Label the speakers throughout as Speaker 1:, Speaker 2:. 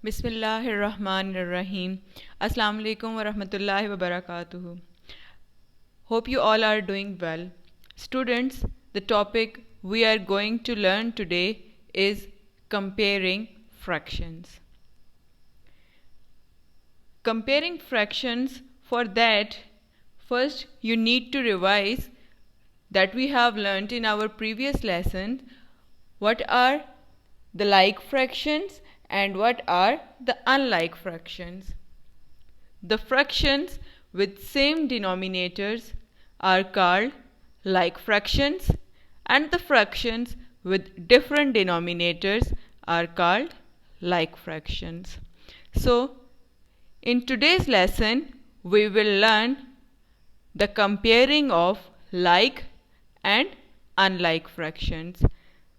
Speaker 1: Bismillahirrahmanirrahim. Assalamu alaikum wa rahmatullahi wa barakatuhu. Hope you all are doing well. Students, the topic we are going to learn today is comparing fractions. Comparing fractions, for that, first you need to revise that we have learnt in our previous lesson what are the like fractions and what are the unlike fractions. The fractions with same denominators are called like fractions, and the fractions with different denominators are called like fractions. So, in today's lesson, we will learn the comparing of like and unlike fractions.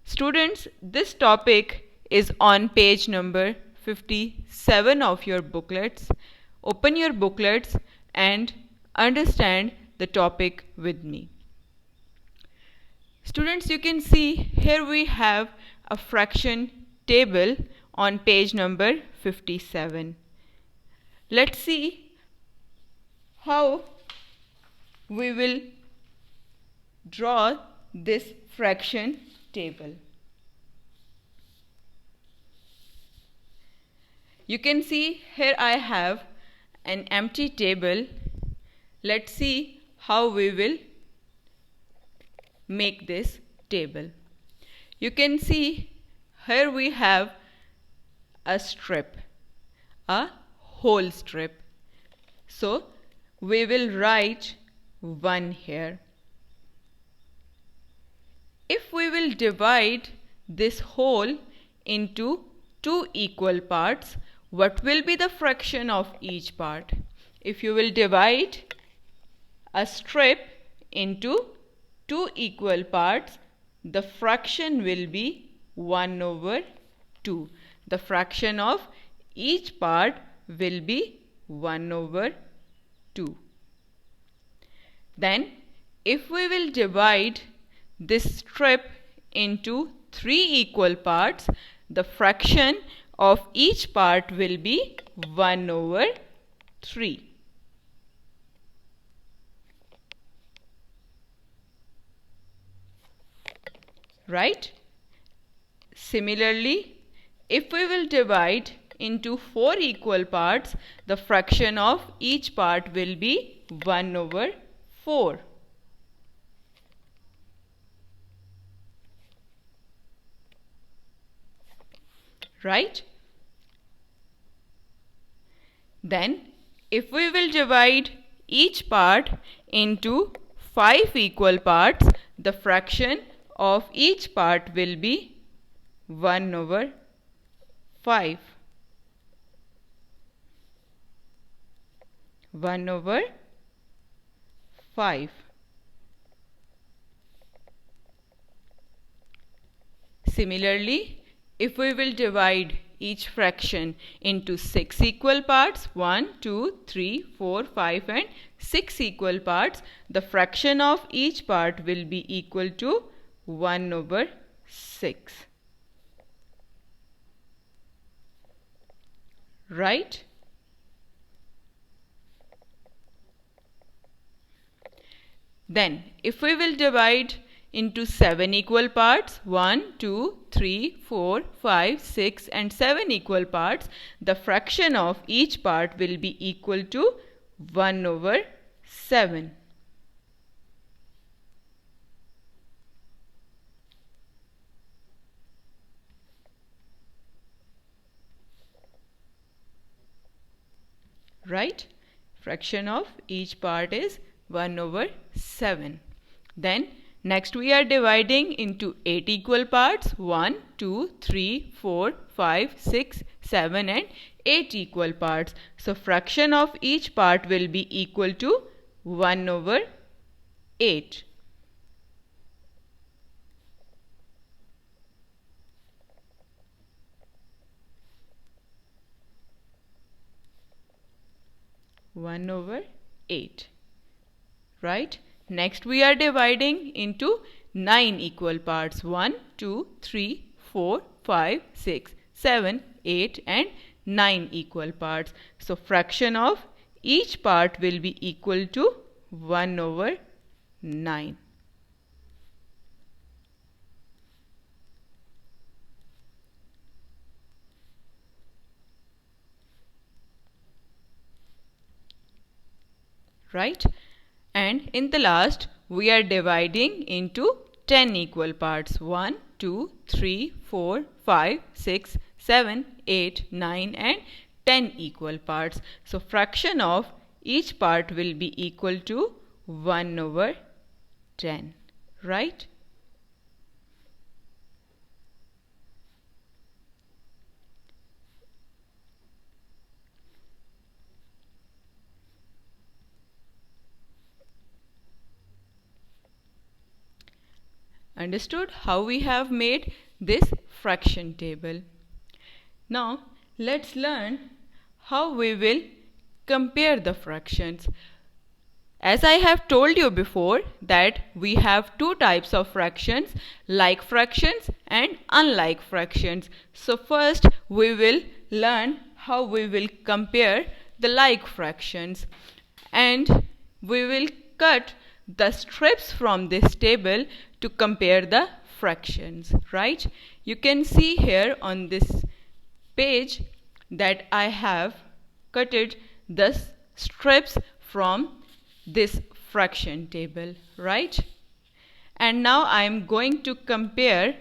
Speaker 1: Students, this topic is on page number 57 of your booklets. Open your booklets and understand the topic with me. Students, you can see here we have a fraction table on page number 57. Let's see how we will draw this fraction table. You can see here I have an empty table. Let's see how we will make this table. You can see here we have a strip, a whole strip. So we will write 1 here. If we will divide this whole into 2 equal parts, what will be the fraction of each part? If you will divide a strip into 2 equal parts, the fraction will be 1 over 2. The fraction of each part will be 1 over 2. Then, if we will divide this strip into 3 equal parts, the fraction of each part will be 1 over 3. Right? Similarly, if we will divide into 4 equal parts, the fraction of each part will be 1 over 4. Right? Then, if we will divide each part into 5 equal parts, the fraction of each part will be 1 over 5. 1 over 5. Similarly, if we will divide each fraction into 6 equal parts, 1, 2, 3, 4, 5 and 6 equal parts, the fraction of each part will be equal to 1 over 6. Right? Then, if we will divide into 7 equal parts, 1, 2, 3, 4, 5, 6 and 7 equal parts, the fraction of each part will be equal to 1 over 7. Right? Fraction of each part is 1 over 7. Then, next we are dividing into 8 equal parts, 1, 2, 3, 4, 5, 6, 7 and 8 equal parts. So, fraction of each part will be equal to 1 over 8. One over 8. Right? Next we are dividing into 9 equal parts. 1, 2, 3, 4, 5, 6, 7, 8 and 9 equal parts. So fraction of each part will be equal to 1 over 9. Right? And in the last, we are dividing into 10 equal parts. 1, 2, 3, 4, 5, 6, 7, 8, 9 and 10 equal parts. So fraction of each part will be equal to 1 over 10. Right? Understood how we have made this fraction table. Now let's learn how we will compare the fractions. As I have told you before that we have two types of fractions, like fractions and unlike fractions. So first we will learn how we will compare the like fractions, and we will cut the strips from this table to compare the fractions, right? You can see here on this page that I have cutted the strips from this fraction table, right? And now I am going to compare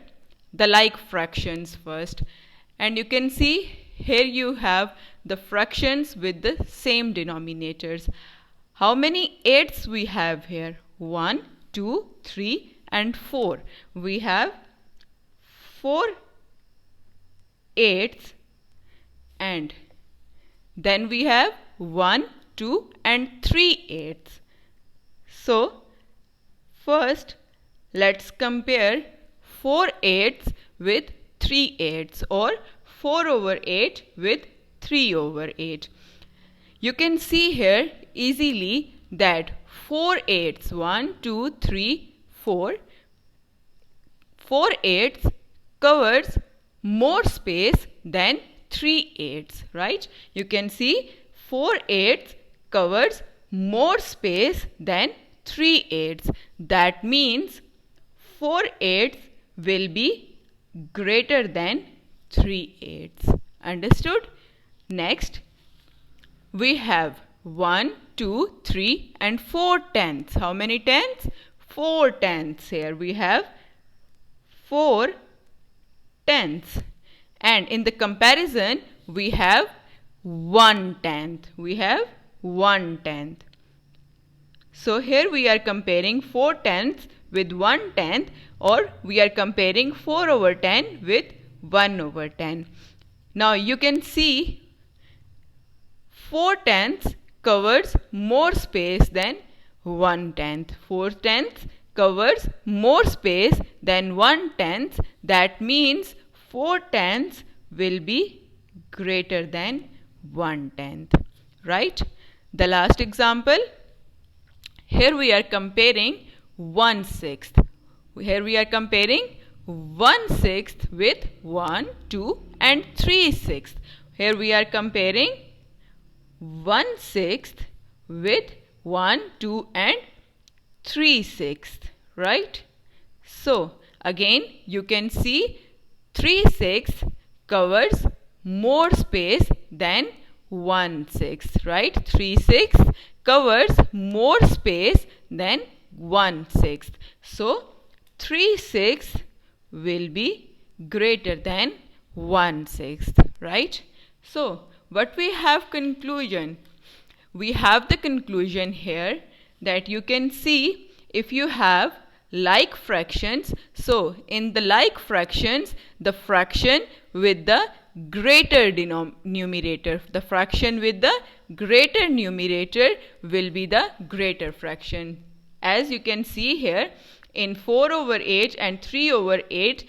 Speaker 1: the like fractions first. And you can see here you have the fractions with the same denominators. How many 8s we have here? 1, 2, 3 and 4. We have 4 8s, and then we have 1, 2 and 3 8s. So first let's compare 4 8s with 3 8s, or 4 over 8 with 3 over 8. You can see here easily that 4 8s, 1, 2, 3, 4, 4 8s covers more space than 3 8s, right? You can see 4 8s covers more space than 3 8s. That means 4 8s will be greater than 3 8s. Understood? Next, we have 1, 2, 3 and 4 tenths. How many tenths? 4 tenths. Here we have 4 tenths. And in the comparison, we have 1 tenth. We have 1 tenth. So here we are comparing 4 tenths with 1 tenth, or we are comparing 4 over 10 with 1 over 10. Now you can see 4 tenths covers more space than 1 tenth. 4 tenths covers more space than 1 tenth. That means 4 tenths will be greater than 1 tenth. Right? The last example. Here we are comparing 1/6. Here we are comparing 1/6 with 1, 2 and 3/6. Here we are comparing 1/6 with 1, 2 and 3/6. Right? So again you can see 3/6 covers more space than 1/6. Right? 3/6 covers more space than 1/6. So 3/6 will be greater than 1/6. Right? So what we have conclusion? We have the conclusion here that you can see if you have like fractions. So in the like fractions, the fraction with the greater numerator, the fraction with the greater numerator will be the greater fraction. As you can see here, in 4 over 8 and 3 over 8,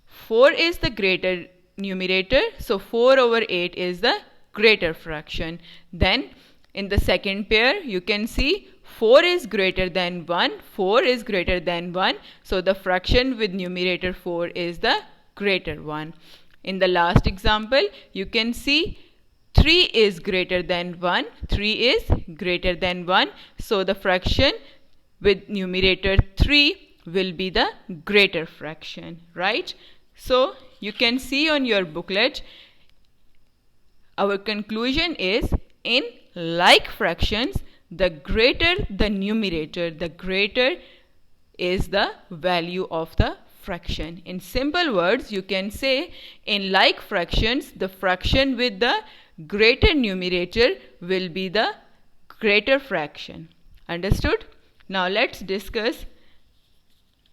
Speaker 1: 4 is the greater numerator, so 4 over 8 is the greater fraction. Then in the second pair you can see 4 is greater than 1, 4 is greater than 1, so the fraction with numerator 4 is the greater one. In the last example, you can see 3 is greater than 1. 3 is greater than 1. So the fraction with numerator 3 will be the greater fraction, right? So you can see on your booklet, our conclusion is in like fractions, the greater the numerator, the greater is the value of the fraction. In simple words, you can say in like fractions, the fraction with the greater numerator will be the greater fraction. Understood? Now let's discuss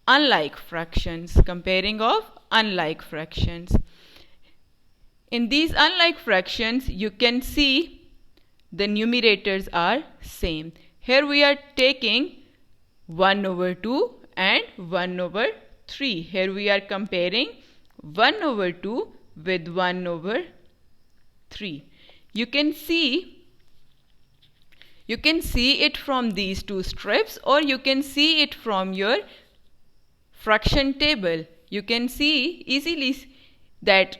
Speaker 1: unlike fractions, comparing of unlike fractions. In these unlike fractions, you can see the numerators are same. Here we are taking 1 over 2 and 1 over 3. Here we are comparing 1 over 2 with 1 over 3. You can see it from these two strips, or you can see it from your fraction table. You can see easily that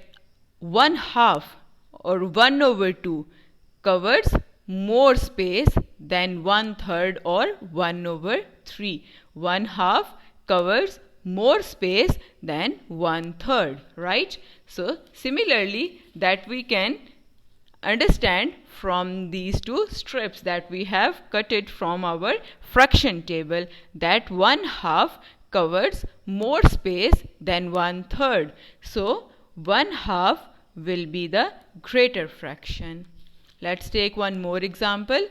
Speaker 1: 1/2 or 1 over 2 covers more space than 1/3 or 1 over 3. 1/2 covers more space than 1/3, right? So similarly, that we can understand from these two strips that we have cut it from our fraction table, that 1/2 covers more space than 1/3. So 1/2 will be the greater fraction. Let's take one more example.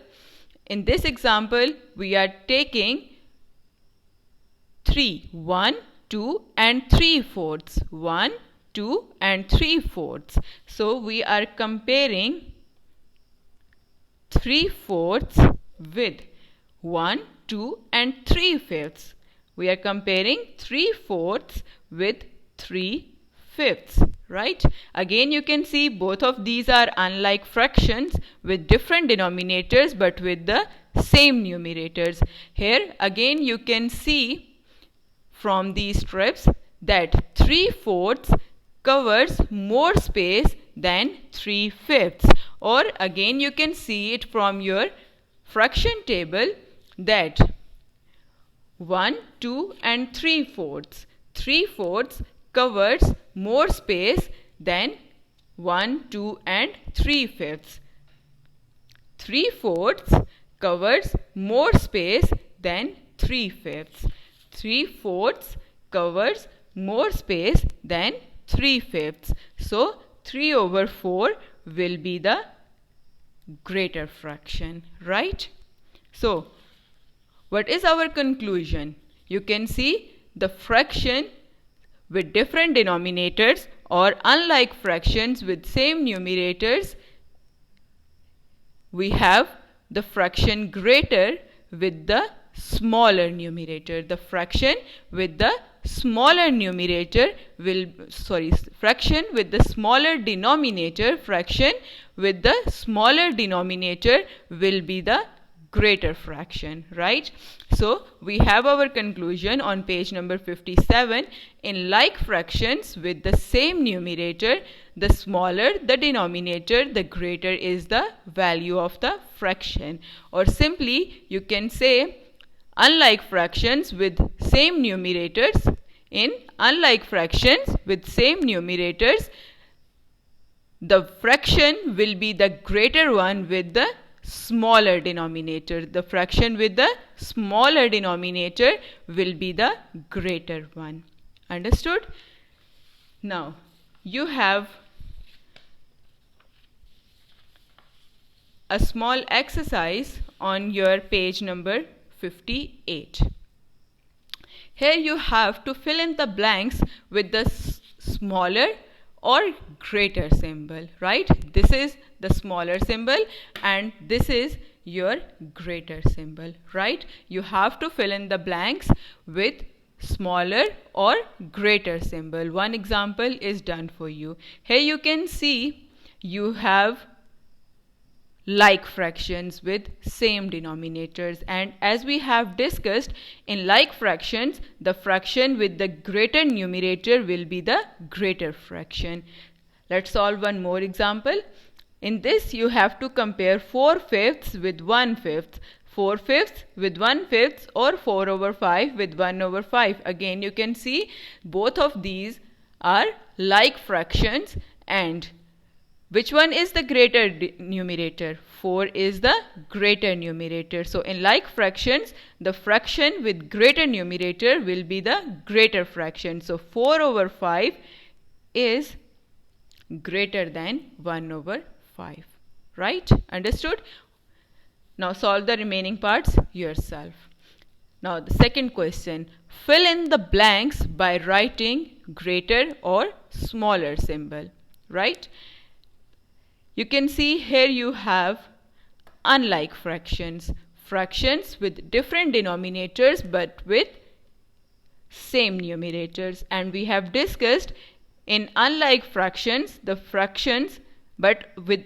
Speaker 1: In this example, we are taking 3, 1, 2 and 3/4. 1, 2 and 3/4. So we are comparing 3/4 with 1, 2 and 3/5. We are comparing 3/4 with 3/5, right? Again, you can see both of these are unlike fractions with different denominators but with the same numerators. Here again you can see from these strips that 3/4 covers more space than 3/5. Or again you can see it from your fraction table that 1, 2 and 3/4. 3/4 covers more space than 1, 2 and 3/5. 3/4 covers more space than 3/5. 3/4 covers more space than 3/5. So 3 over 4 will be the greater fraction, right? So what is our conclusion? You can see the fraction with different denominators or unlike fractions with same numerators, we have the fraction greater with the smaller numerator. The fraction with the smaller numerator will, fraction with the smaller denominator, fraction with the smaller denominator will be the greater fraction, right? So we have our conclusion on page number 57. In like fractions with the same numerator, the smaller the denominator, the greater is the value of the fraction. Or simply you can say unlike fractions with same numerators. In unlike fractions with same numerators, the fraction will be the greater one with the smaller denominator. The fraction with the smaller denominator will be the greater one. Understood? Now, you have a small exercise on your page number 58. Here you have to fill in the blanks with the smaller or greater symbol, right? This is the smaller symbol and this is your greater symbol, right? You have to fill in the blanks with smaller or greater symbol. One example is done for you. Here you can see you have like fractions with same denominators, and as we have discussed, in like fractions the fraction with the greater numerator will be the greater fraction. Let's solve one more example. In this, you have to compare 4/5 with 1/5. 4/5 with 1/5 or 4/5 with 1/5. Again, you can see both of these are like fractions, and which one is the greater numerator? 4 is the greater numerator. So in like fractions, the fraction with greater numerator will be the greater fraction. So 4/5 is greater than 1/5. Right? Understood? Now solve the remaining parts yourself. Now the second question. Fill in the blanks by writing greater or smaller symbol. Right? You can see here you have unlike fractions. Fractions with different denominators but with same numerators. And we have discussed in unlike fractions, the fractions but with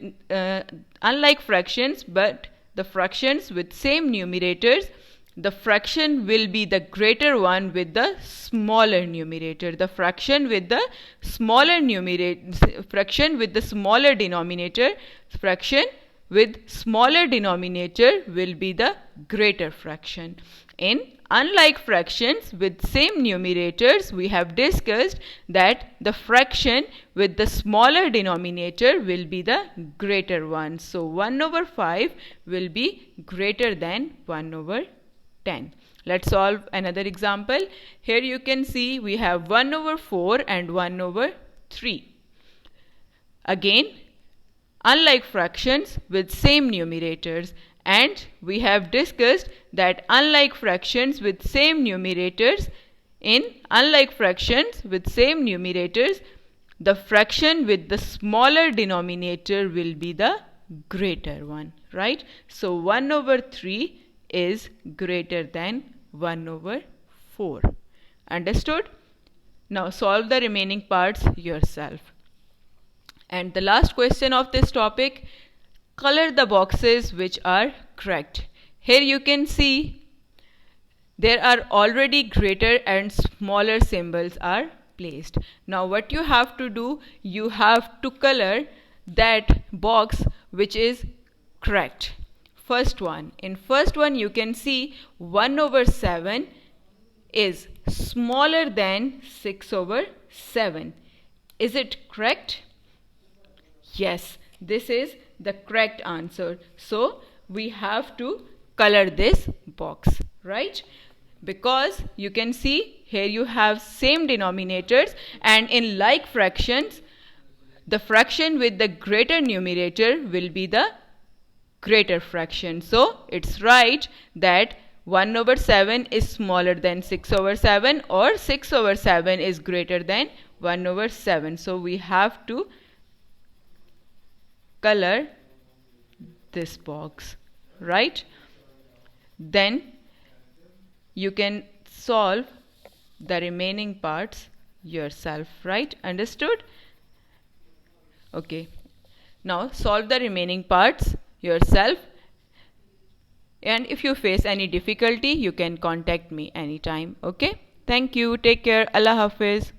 Speaker 1: unlike fractions but the fractions with same numerators, the fraction will be the greater one with the smaller numerator. The fraction with the smaller numerator, fraction with the smaller denominator, fraction with smaller denominator will be the greater fraction. In unlike fractions with same numerators, we have discussed that the fraction with the smaller denominator will be the greater one. So 1/5 will be greater than 1/10. Let's solve another example. Here you can see we have 1/4 and 1/3. Again, unlike fractions with same numerators, and we have discussed that unlike fractions with same numerators, in unlike fractions with same numerators, the fraction with the smaller denominator will be the greater one, right? So 1/3 is greater than 1/4. Understood? Now solve the remaining parts yourself. And the last question of this topic, color the boxes which are correct. Here you can see there are already greater and smaller symbols are placed. Now what you have to do, you have to color that box which is correct. First one. In first one you can see 1/7 is smaller than 6/7. Is it correct? Yes, this is the correct answer. So we have to color this box, right? Because you can see here you have same denominators, and in like fractions, the fraction with the greater numerator will be the greater fraction. So it's right that 1/7 is smaller than 6/7 or 6/7 is greater than 1/7. So we have to color this box, right? Then you can solve the remaining parts yourself, right? Understood? Okay. Now solve the remaining parts yourself. And if you face any difficulty, you can contact me anytime. Okay? Thank you. Take care. Allah Hafiz.